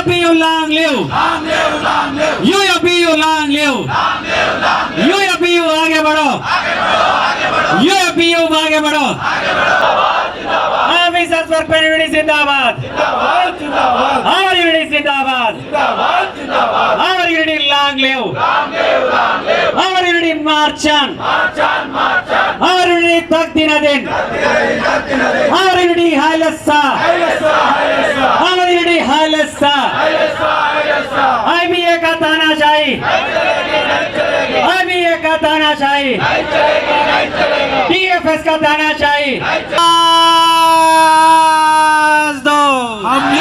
UAPU long live. UAPU long live. UAPU आगे बढ़ो. UAPU आगे बढ़ो. ऑफिसर्स वर्क यूनिटी जिंदाबाद. Our unity जिंदाबाद. Our unity long live. Our unity march on. Our unity तक दिन दिन. Our unity हालसा. Our unity हालसा. IBA का तानाशाही. IBA का तानाशाही. TFS का तानाशाही. हम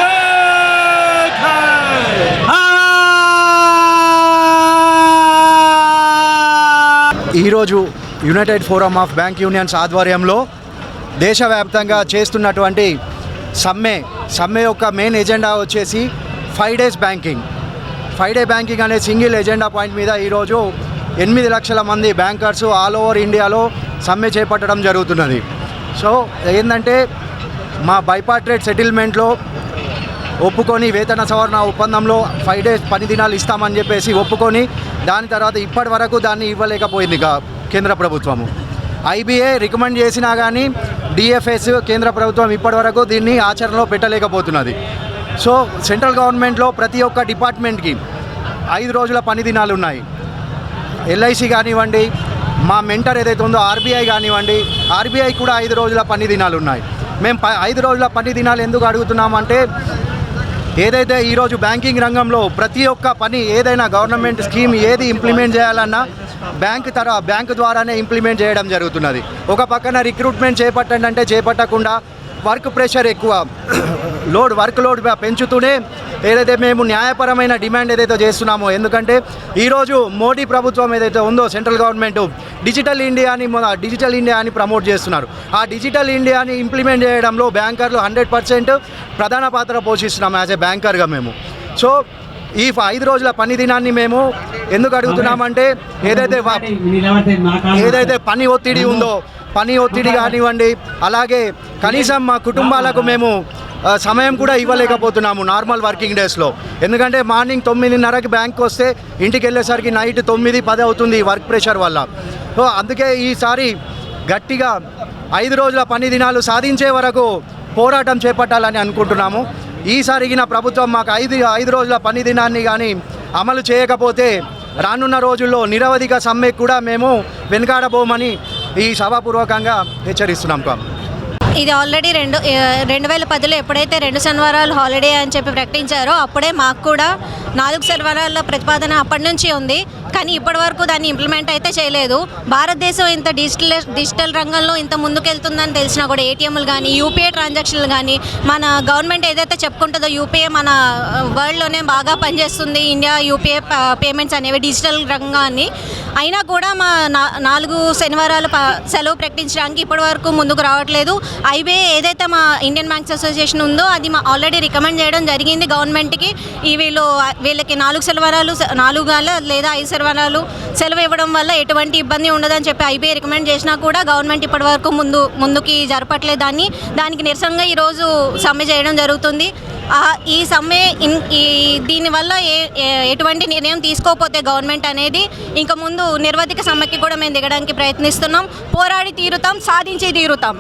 ఈరోజు United forum of bank unions ఆధ్వర్యంలో దేశవ్యాప్తంగా చేస్తున్నటువంటి సమ్మె యొక్క మెయిన్ ఎజెండా వచ్చేసి 5 days బ్యాంకింగ్. 5 day బ్యాంకింగ్ అనే సింగిల్ ఎజెండా పాయింట్ మీద ఈరోజు 8 లక్షల మంది బ్యాంకర్స్ ఆల్ ఓవర్ ఇండియాలో సమ్మె చేపట్టడం జరుగుతున్నది. సో ఏంటంటే మా బైపార్ట్రేట్ సెటిల్మెంట్లో ఒప్పుకొని వేతన సవరణ ఒప్పందంలో 5 days పని దినాలు ఇస్తామని చెప్పేసి ఒప్పుకొని దాని తర్వాత ఇప్పటి వరకు దాన్ని ఇవ్వలేకపోయింది కేంద్ర ప్రభుత్వము. IBA రికమెండ్ చేసినా కానీ DFS కేంద్ర ప్రభుత్వం ఇప్పటి వరకు దీన్ని ఆచరణలో పెట్టలేకపోతున్నది. సో సెంట్రల్ గవర్నమెంట్లో ప్రతి ఒక్క డిపార్ట్మెంట్కి 5 రోజుల పని దినాలు ఉన్నాయి. LIC కానివ్వండి, మా మెంటర్ ఏదైతే ఉందో RBI కానివ్వండి, RBI కూడా 5 రోజుల పని దినాలు ఉన్నాయి. మేము 5 రోజుల పని దినాలు ఎందుకు అడుగుతున్నామంటే ఏదైతే ఈరోజు బ్యాంకింగ్ రంగంలో ప్రతి ఒక్క పని ఏదైనా గవర్నమెంట్ స్కీమ్ ఏది ఇంప్లిమెంట్ చేయాలన్నా బ్యాంకు ద్వారానే ఇంప్లిమెంట్ చేయడం జరుగుతున్నది. ఒక పక్కన రిక్రూట్మెంట్ చేపట్టండి అంటే చేపట్టకుండా వర్క్ ప్రెషర్ ఎక్కువ, వర్క్ లోడ్ పెంచుతూనే ఏదైతే మేము న్యాయపరమైన డిమాండ్ ఏదైతే చేస్తున్నామో, ఎందుకంటే ఈరోజు మోడీ ప్రభుత్వం ఏదైతే ఉందో సెంట్రల్ గవర్నమెంట్ డిజిటల్ ఇండియా అని ప్రమోట్ చేస్తున్నారు. ఆ డిజిటల్ ఇండియాని ఇంప్లిమెంట్ చేయడంలో బ్యాంకర్లు 100% ప్రధాన పాత్ర పోషిస్తున్నాం యాజ్ ఏ బ్యాంకర్గా మేము. సో ఈ 5 రోజుల పని దినాన్ని మేము ఎందుకు అడుగుతున్నామంటే ఏదైతే పని ఒత్తిడి ఉందో, పని ఒత్తిడి కానివ్వండి, అలాగే కనీసం మా కుటుంబాలకు మేము సమయం కూడా ఇవ్వలేకపోతున్నాము నార్మల్ వర్కింగ్ డేస్లో. ఎందుకంటే మార్నింగ్ 9:30కి బ్యాంక్కి వస్తే ఇంటికి వెళ్ళేసరికి నైట్ 9-10 అవుతుంది వర్క్ ప్రెషర్ వల్ల. సో అందుకే ఈసారి గట్టిగా 5 రోజుల పని దినాలు సాధించే వరకు పోరాటం చేపట్టాలని అనుకుంటున్నాము. ఈసారిగిన ప్రభుత్వం మాకు 5 రోజుల పని దినాన్ని కానీ అమలు చేయకపోతే రానున్న రోజుల్లో నిరవధిక సమ్మెకు కూడా మేము వెనుకాడబోమని ఈ సభాపూర్వకంగా హెచ్చరిస్తున్నాం. ఇది ఆల్రెడీ 2010లో ఎప్పుడైతే 2 శనివారాలు హాలిడే అని చెప్పి ప్రకటించారో అప్పుడే మాకు కూడా 4 శనివారాల ప్రతిపాదన అప్పటి నుంచి ఉంది. కానీ ఇప్పటి వరకు దాన్ని ఇంప్లిమెంట్ అయితే చేయలేదు. భారతదేశం ఇంత డిజిటల్ రంగంలో ఇంత ముందుకెళ్తుందని తెలిసినా కూడా ATMలు కానీ UPI ట్రాన్సాక్షన్లు కానీ మన గవర్నమెంట్ ఏదైతే చెప్పుకుంటుందో UPI మన వరల్డ్లోనే బాగా పనిచేస్తుంది, ఇండియా UPI పేమెంట్స్ అనేవి డిజిటల్ రంగాన్ని, అయినా కూడా మా 4 శనివారాలు సెలవు ప్రకటించడానికి ఇప్పటి వరకు ముందుకు రావట్లేదు. IBA ఏదైతే మా ఇండియన్ బ్యాంక్స్ అసోసియేషన్ ఉందో అది ఆల్రెడీ రికమెండ్ చేయడం జరిగింది గవర్నమెంట్కి. వీళ్ళకి 4 శనివారాలు 4 లేదా 5 శనివారాలు సెలవు ఇవ్వడం వల్ల ఎటువంటి ఇబ్బంది ఉండదని చెప్పి IBA రికమెండ్ చేసినా కూడా గవర్నమెంట్ ఇప్పటి వరకు ముందుకి జరపట్లేదు. దానికి నిరసనగా ఈరోజు సమ్మె చేయడం జరుగుతుంది. ఈ సమ్మె దీనివల్ల ఎటువంటి నిర్ణయం తీసుకోకపోతే గవర్నమెంట్ అనేది ఇంకా ముందు నిర్వధిక సమ్మెకి కూడా మేము దిగడానికి ప్రయత్నిస్తున్నాం. పోరాడి తీరుతాం, సాధించి తీరుతాం.